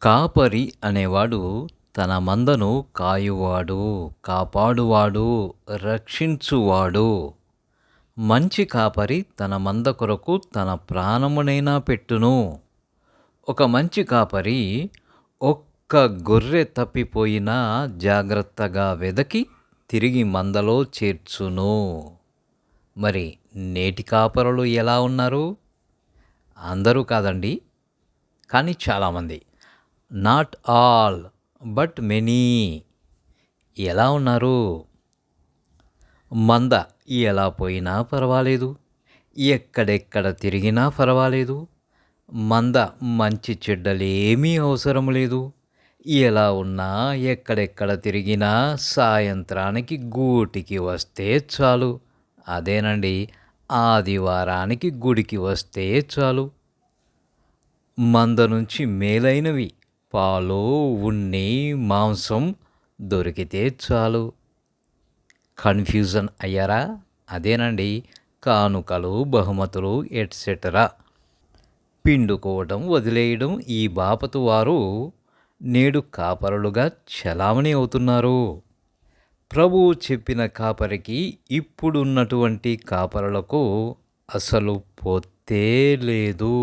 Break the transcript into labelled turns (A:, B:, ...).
A: కాపరి అనేవాడు తన మందను కాయువాడు, కాపాడువాడు, రక్షించువాడు. మంచి కాపరి తన మంద కొరకు తన ప్రాణమునైనా పెట్టును. ఒక మంచి కాపరి ఒక్క గొర్రె తప్పిపోయినా జాగ్రత్తగా వెదకి తిరిగి మందలో చేర్చును. మరి నేటి కాపరులు ఎలా ఉన్నారు? అందరూ కాదండి, కానీ చాలామంది. Not all but many. ఎలా ఉన్నారు? మంద ఎలా పోయినా పర్వాలేదు, ఎక్కడెక్కడ తిరిగినా పర్వాలేదు, మంద మంచి చెడ్డలేమీ అవసరం లేదు. ఎలా ఉన్నా ఎక్కడెక్కడ తిరిగినా సాయంత్రానికి గూటికి వస్తే చాలు. అదేనండి, ఆదివారానికి గుడికి వస్తే చాలు. మంద నుంచి మేలైనవి పాలు, ఉన్ని, మాంసం దొరికితే చాలు. కన్ఫ్యూజన్ అయ్యారా? అదేనండి, కానుకలు, బహుమతులు ఎట్సెటరా పిండుకోవడం, వదిలేయడం ఈ బాపతు వారు నేడు కాపరులుగా చలామణి అవుతున్నారు. ప్రభువు చెప్పిన కాపరికి ఇప్పుడున్నటువంటి కాపరులకు అసలు పొత్తే లేదు.